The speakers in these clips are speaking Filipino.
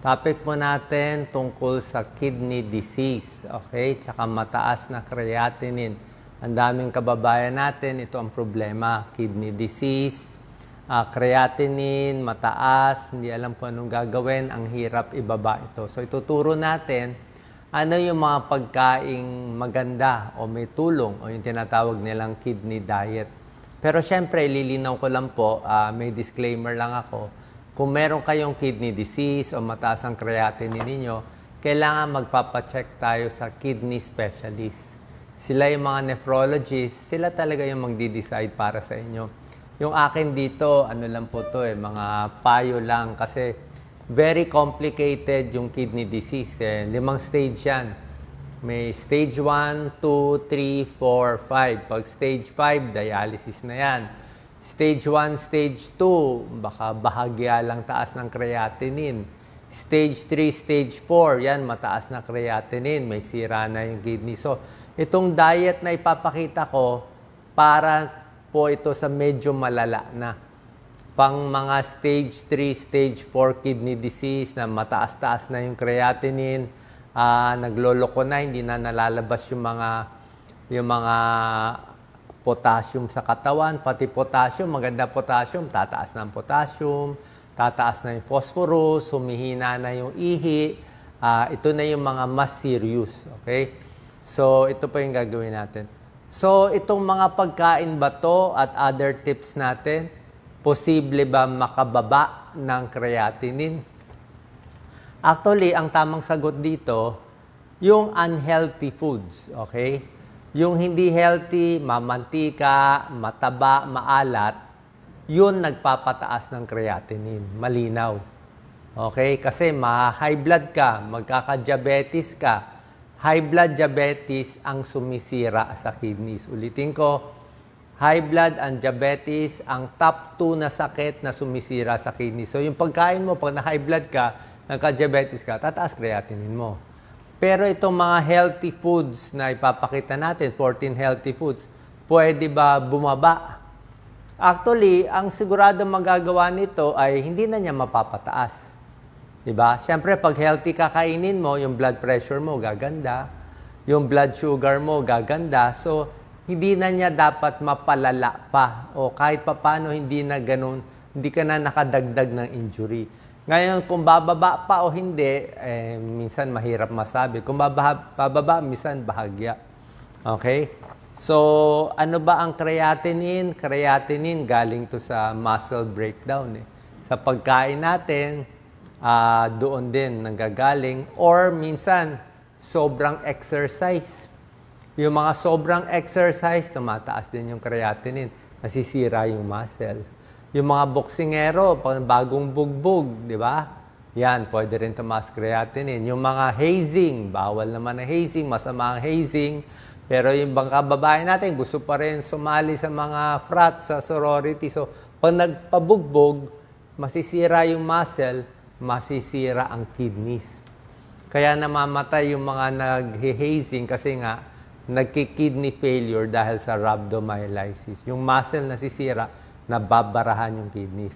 Topic po natin tungkol sa kidney disease, okay? Tsaka mataas na creatinine. Ang daming kababayan natin, ito ang problema, kidney disease, creatinine, mataas, hindi alam kung anong gagawin, ang hirap ibaba ito. So ituturo natin ano yung mga pagkaing maganda o may tulong o yung tinatawag nilang kidney diet. Pero syempre, ililinaw ko lang po, may disclaimer lang ako. Kung meron kayong kidney disease o mataas ang creatinine ninyo, kailangan magpapacheck tayo sa kidney specialist. Sila yung mga nephrologists, sila talaga yung magdi-decide para sa inyo. Yung akin dito, ano lang po to mga payo lang kasi very complicated yung kidney disease. 5 stage yan. May stage 1, 2, 3, 4, 5. Pag stage 5, dialysis na yan. Stage 1, Stage 2, baka bahagya lang taas ng creatinine. Stage 3, Stage 4, yan, mataas na creatinine, may sira na yung kidney. So, itong diet na ipapakita ko, para po ito sa medyo malala na. Pang mga Stage 3, Stage 4 kidney disease na mataas-taas na yung creatinine, nagloloko na, hindi na nalalabas yung mga potassium sa katawan, pati potassium, maganda potassium, tataas na ang potassium, tataas na yung phosphorus, humihina na yung ihi, ito na yung mga mas serious, okay? So, ito pa yung gagawin natin. So, itong mga pagkain ba to at other tips natin, posible ba makababa ng creatinine? Actually, ang tamang sagot dito, yung unhealthy foods, okay? Yung hindi healthy, mamantika, mataba, maalat, yun nagpapataas ng creatinine. Malinaw. Okay? Kasi high blood ka, magkaka-diabetes ka. High blood diabetes ang sumisira sa kidneys. Ulitin ko, high blood and diabetes ang top 2 na sakit na sumisira sa kidneys. So yung pagkain mo, pag na-high blood ka, nagka-diabetes ka, tataas creatinine mo. Pero itong mga healthy foods na ipapakita natin, 14 healthy foods, pwede ba bumaba? Actually, ang sigurado magagawa nito ay hindi na niya mapapataas. Diba? Siyempre, pag healthy kakainin mo, yung blood pressure mo gaganda, yung blood sugar mo gaganda, so hindi na niya dapat mapalala pa. O kahit papano hindi na ganun, hindi ka na nakadagdag ng injury. Ngayon, kung bababa pa o hindi, minsan mahirap masabi. Kung bababa, minsan bahagya. Okay? So, ano ba ang creatinine? Creatinine, galing to sa muscle breakdown. Sa pagkain natin, doon din nanggagaling. Or minsan, sobrang exercise. Yung mga sobrang exercise, tumataas din yung creatinine. Nasisira yung muscle. Yung mga boksingero, bagong bugbog, di ba? Yan, pwede rin tumaas creatinine. Yung mga hazing, bawal naman ang hazing, masama ang hazing. Pero yung bang kababayan natin, gusto pa rin sumali sa mga frat, sa sorority. So, pag nagpabugbog, masisira yung muscle, masisira ang kidneys. Kaya namamatay yung mga nag-hazing kasi nga, nagki-kidney failure dahil sa rhabdomyolysis. Yung muscle nasisira, nababarahan yung kidneys.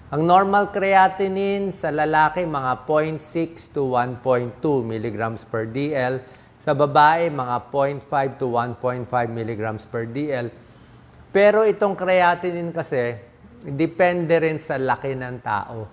Ang normal creatinine sa lalaki, mga 0.6 to 1.2 milligrams per DL. Sa babae, mga 0.5 to 1.5 milligrams per DL. Pero itong creatinine kasi, depende rin sa laki ng tao.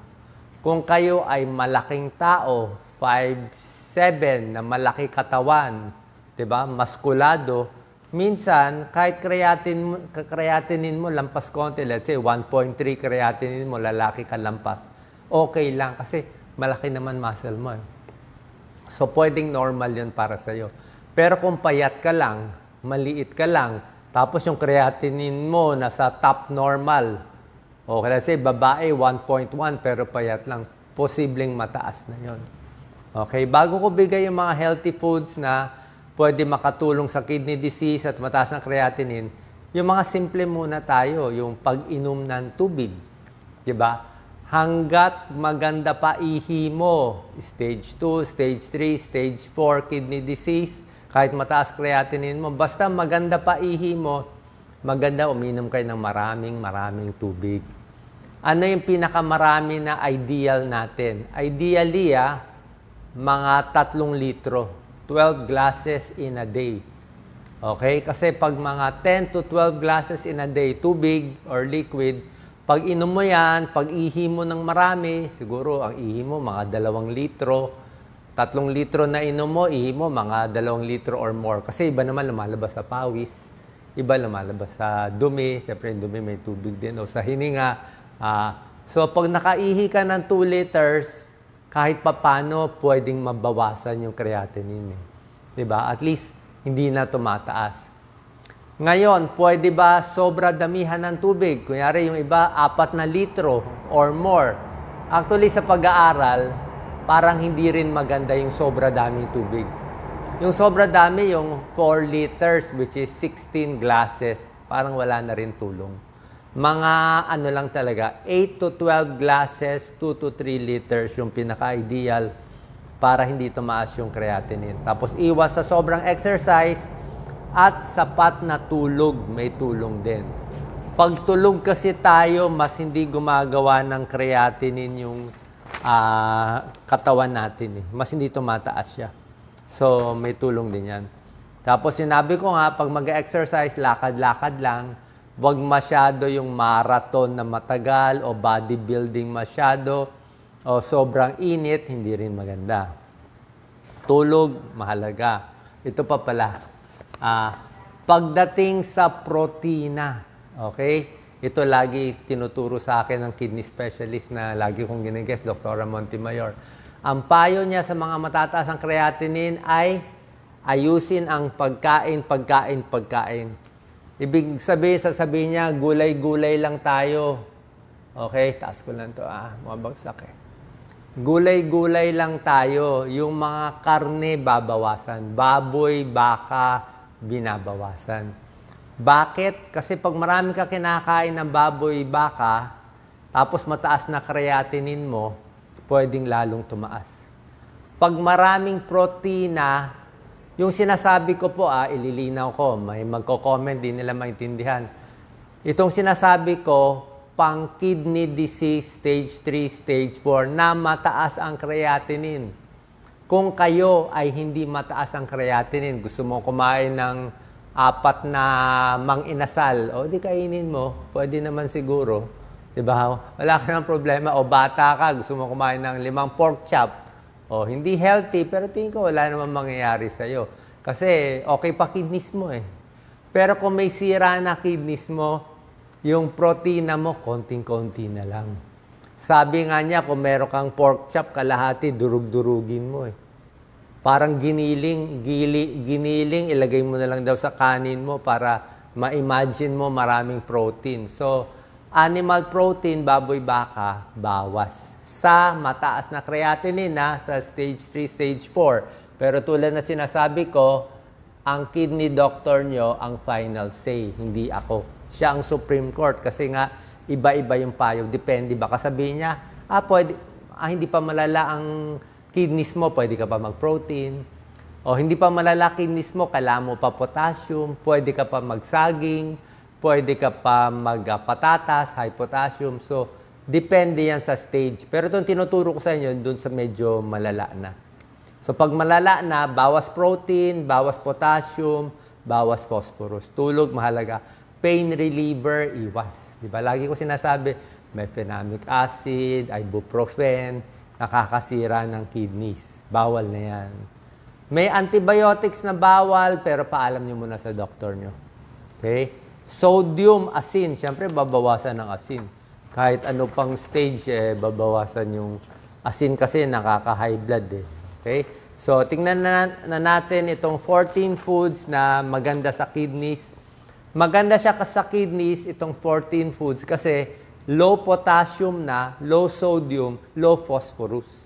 Kung kayo ay malaking tao, 5'7", na malaki katawan, diba? Maskulado, minsan, kahit creatinine mo lampas konti, let's say 1.3 creatinine mo, lalaki ka lampas, okay lang kasi malaki naman muscle mo. So, pwedeng normal yun para sa'yo. Pero kung payat ka lang, maliit ka lang, tapos yung creatinine mo nasa top normal, okay, let's say babae 1.1 pero payat lang, posibleng mataas na yun. Okay, bago ko bigay yung mga healthy foods na pwede makatulong sa kidney disease at mataas ng creatinine, yung mga simple muna tayo, yung pag-inom ng tubig. Diba? Hanggat maganda pa ihi mo, stage 2, stage 3, stage 4 kidney disease, kahit mataas creatinine mo, basta maganda pa ihi mo, maganda uminom kayo ng maraming tubig. Ano yung pinakamarami na ideal natin? Ideally, mga 3 litro. 12 glasses in a day. Okay? Kasi pag mga 10 to 12 glasses in a day, tubig or liquid, pag inom mo yan, pag ihi mo ng marami, siguro ang ihi mo mga 2 litro, 3 litro na inom mo, ihi mo mga 2 litro or more. Kasi iba naman lumalabas sa pawis, iba lumalabas sa dumi, siyempre yung dumi may tubig din, o sa hininga. So pag nakaihi ka ng 2 liters, kahit papano pwedeng mabawasan yung creatinine. Diba? At least hindi na tumataas. Ngayon, pwede ba sobra damihan ng tubig? Kunyari yung iba, 4 na litro or more. Actually, sa pag-aaral, parang hindi rin maganda yung sobra daming tubig. Yung sobra dami, yung 4 liters, which is 16 glasses, parang wala na rin tulong. Mga ano lang talaga, 8 to 12 glasses, 2 to 3 liters yung pinaka-ideal para hindi tumaas yung creatinine. Tapos iwas sa sobrang exercise at sapat na tulog, may tulong din. Pag tulog kasi tayo, mas hindi gumagawa ng creatinine yung katawan natin. Mas hindi tumataas siya. So, may tulong din yan. Tapos sinabi ko nga, pag mag-exercise, lakad-lakad lang. Huwag masyado yung marathon na matagal o bodybuilding masyado o sobrang init, hindi rin maganda. Tulog, mahalaga. Ito pa pala. Pagdating sa protina, okay? Ito lagi tinuturo sa akin ng kidney specialist na lagi kong ginigest, Dr. Montemayor. Ang payo niya sa mga matataas ang creatinine ay ayusin ang pagkain. Ibig sasabihin niya, gulay-gulay lang tayo. Okay, taas ko lang ito. Mabagsak Gulay-gulay lang tayo. Yung mga karne, babawasan. Baboy, baka, binabawasan. Bakit? Kasi pag marami ka kinakain ng baboy, baka, tapos mataas na creatinine mo, pwedeng lalong tumaas. Pag maraming protina, yung sinasabi ko po, ililinaw ko, may magko-comment, di nila maintindihan. Itong sinasabi ko, pang kidney disease stage 3, stage 4 na mataas ang creatinine. Kung kayo ay hindi mataas ang creatinine, gusto mo kumain ng 4 na mang-inasal, o di kainin mo, pwede naman siguro. Diba? Wala ka ng problema. O bata ka, gusto mo kumain ng 5 pork chop, o hindi healthy, pero tingin ko wala namang mangyayari sa'yo. Kasi okay pa kidneys mo Pero kung may sira na kidneys mo, yung protina mo, konting-konti na lang. Sabi nga niya, kung meron kang pork chop, kalahati, durug-durugin mo Parang giniling, ilagay mo na lang daw sa kanin mo para ma-imagine mo maraming protein. So, animal protein, baboy, baka, bawas. Sa mataas na creatinine sa stage 3, stage 4. Pero tulad na sinasabi ko, ang kidney doctor nyo ang final say, hindi ako. Siya ang Supreme Court kasi nga iba-iba yung payo. Depende. Baka sabihin niya, hindi pa malala ang kidneys mo, pwede ka pa mag-protein. O hindi pa malala kidneys mo, kailangan mo pa potassium, pwede ka pa mag-saging, pwede ka pa mag-patatas, high potassium. So, depende yan sa stage. Pero itong tinuturo ko sa inyo, dun sa medyo malala na. So, pag malala na, bawas protein, bawas potassium, bawas phosphorus. Tulog, mahalaga. Pain reliever, iwas. Diba? Lagi ko sinasabi, mefenamic acid, ibuprofen, nakakasira ng kidneys. Bawal na yan. May antibiotics na bawal, pero paalam nyo muna sa doktor nyo. Okay? Sodium, asin. Siyempre, babawasan ng asin. Kahit ano pang stage, babawasan yung asin kasi nakaka-high blood. Okay? So, tingnan na natin itong 14 foods na maganda sa kidneys. Maganda siya sa kidneys, itong 14 foods, kasi low potassium na, low sodium, low phosphorus.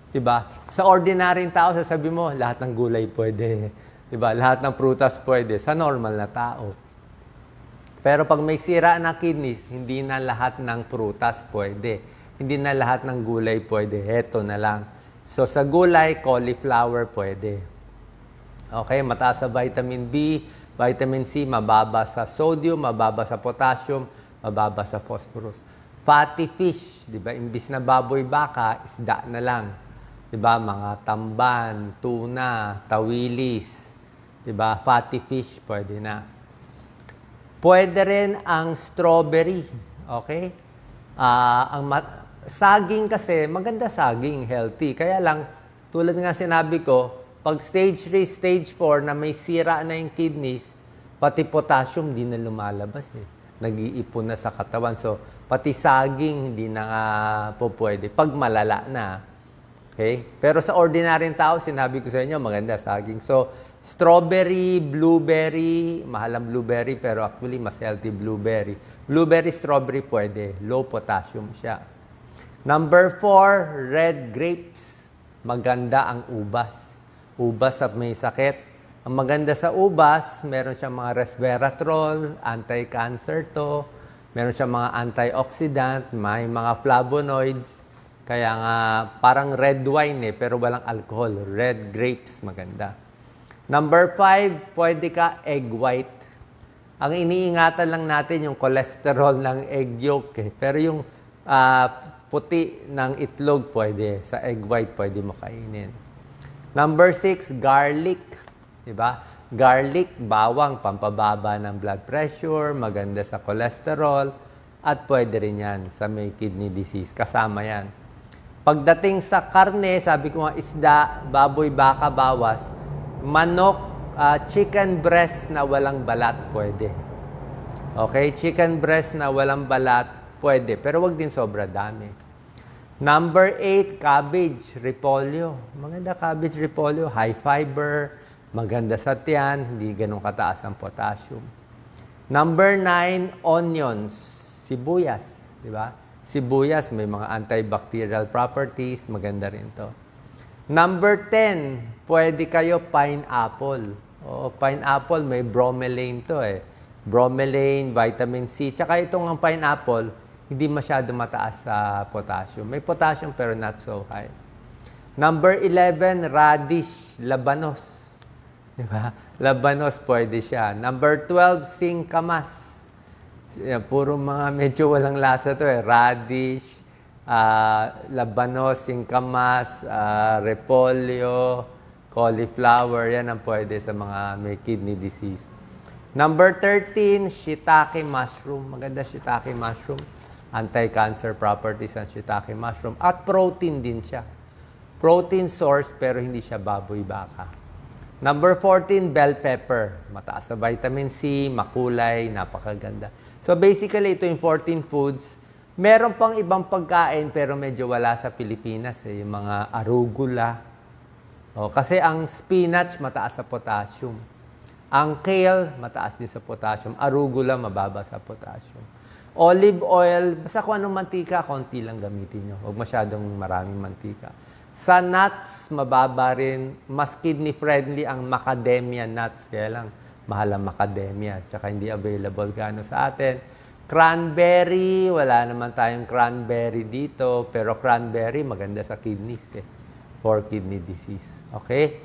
Diba? Sa ordinaryong tao, sasabi mo, lahat ng gulay pwede. Diba? Lahat ng prutas pwede. Sa normal na tao. Pero pag may sira na kidneys, hindi na lahat ng prutas pwede. Hindi na lahat ng gulay pwede. Heto na lang. So sa gulay, cauliflower pwede. Okay, mataas sa vitamin B, vitamin C, mababa sa sodium, mababa sa potassium, mababa sa phosphorus. Fatty fish, di ba? Imbis na baboy baka, isda na lang. Di ba? Mga tamban, tuna, tawilis. Di ba? Fatty fish, pwede na. Pwede rin ang strawberry. Okay? Saging kasi, maganda saging, healthy. Kaya lang, tulad nga sinabi ko, pag stage 3, stage 4 na may sira na yung kidneys, pati potassium di na lumalabas eh. Nag-iipon na sa katawan. So, pati saging hindi na nga po pwede pag malala na. Okay? Pero sa ordinaryong tao, sinabi ko sa inyo, maganda saging. So, strawberry, blueberry, mahal ang blueberry pero actually mas healthy blueberry. Blueberry, strawberry pwede. Low potassium siya. Number 4, red grapes. Maganda ang ubas. Ubas sa may sakit. Ang maganda sa ubas, meron siyang mga resveratrol, anti-cancer to, meron siyang mga antioxidant, may mga flavonoids. Kaya nga, parang red wine pero walang alcohol. Red grapes, maganda. Number 5, pwede ka egg white. Ang iniingatan lang natin yung cholesterol ng egg yolk Pero yung puti ng itlog pwede. Sa egg white pwede mo kainin. Number 6, garlic. Diba? Garlic, bawang, pampababa ng blood pressure, maganda sa cholesterol, at pwede rin yan sa may kidney disease. Kasama yan. Pagdating sa karne, sabi ko nga isda, baboy, baka, bawas, manok, chicken breast na walang balat, pwede. Okay? Chicken breast na walang balat, pwede. Pero wag din sobra dami. Number 8, cabbage, repolyo. Maganda cabbage, repolyo, high fiber, maganda sa tiyan, hindi ganun kataas ang potassium. Number 9, onions, sibuyas, di ba? Sibuyas, may mga antibacterial properties, maganda rin to. Number 10, pwede kayo pineapple. Pineapple, may bromelain to Bromelain, vitamin C, tsaka itong ang pineapple, hindi masyado mataas sa potassium. May potassium pero not so high. Number 11, radish, labanos. Diba? Labanos, pwede siya. Number 12, singkamas. Puro mga medyo walang lasa to Radish, labanos, singkamas, repolyo, cauliflower. Yan ang pwede sa mga may kidney disease. Number 13, shiitake mushroom. Maganda shiitake mushroom. Anti-cancer properties ng shiitake mushroom. At protein din siya. Protein source pero hindi siya baboy baka. Number 14, bell pepper. Mataas sa vitamin C, makulay, napakaganda. So basically, ito yung 14 foods. Meron pang ibang pagkain pero medyo wala sa Pilipinas. Yung mga arugula. Kasi ang spinach, mataas sa potassium. Ang kale, mataas din sa potassium. Arugula, mababa sa potassium. Olive oil, basta kung anong mantika, konti lang gamitin nyo. Huwag masyadong maraming mantika. Sa nuts, mababa rin. Mas kidney-friendly ang macadamia nuts. Kaya lang, mahal ang macadamia. Tsaka hindi available gaano sa atin. Cranberry, wala naman tayong cranberry dito. Pero cranberry, maganda sa kidneys for kidney disease. Okay?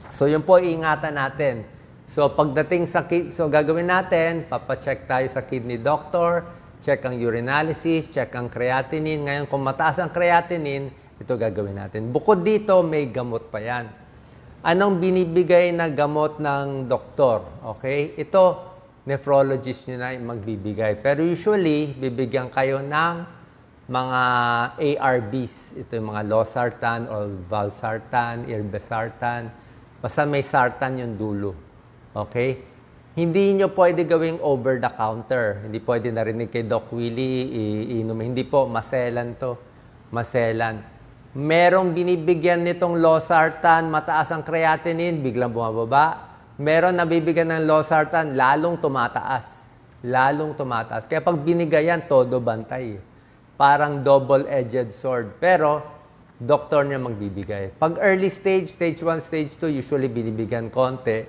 So, yun po, iingatan natin. So, pagdating sa gagawin natin, papacheck tayo sa kidney doctor, check ang urinalysis, check ang creatinine. Ngayon, kung mataas ang creatinine, ito gagawin natin. Bukod dito, may gamot pa yan. Anong binibigay na gamot ng doktor? Okay? Ito, nephrologist nyo na magbibigay. Pero usually, bibigyan kayo ng mga ARBs. Ito yung mga losartan or valsartan, irbesartan. Basta may sartan yung dulo. Okay? Hindi nyo pwede gawing over the counter. Hindi pwede narinig kay Doc Willie, iinom. Hindi po, maselan to. Maselan. Merong binibigyan nitong losartan, mataas ang creatinine, biglang bumababa. Meron nabibigyan ng losartan, lalong tumataas. Lalong tumataas. Kaya pag binigayan, todo bantay. Parang double-edged sword. Pero, doktor niya magbibigay. Pag early stage, stage 1, stage 2, usually binibigyan konti,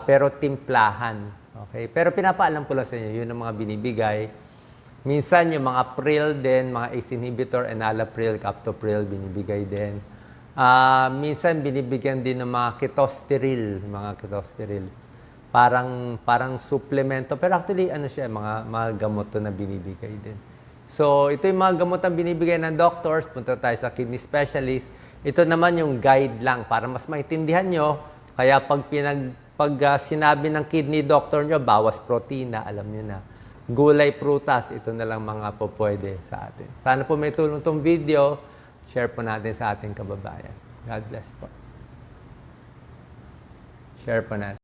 pero timplahan. Okay? Pero pinapaalam ko lang sa inyo, yun ang mga binibigay. Minsan, yung mga pril din, mga ACE inhibitor, enalapril, captopril, binibigay din. Minsan, binibigyan din ng mga ketosteril, Parang supplemento. Pero actually, ano siya, mga gamot to na binibigay din. So, ito yung mga gamot ang binibigay ng doctors. Punta tayo sa kidney specialist. Ito naman yung guide lang para mas maintindihan nyo. Kaya pag sinabi ng kidney doctor nyo, bawas protina, alam nyo na. Gulay, prutas, ito na lang mga po pwede sa atin. Sana po may tulong tong video. Share po natin sa ating kababayan. God bless po. Share po natin.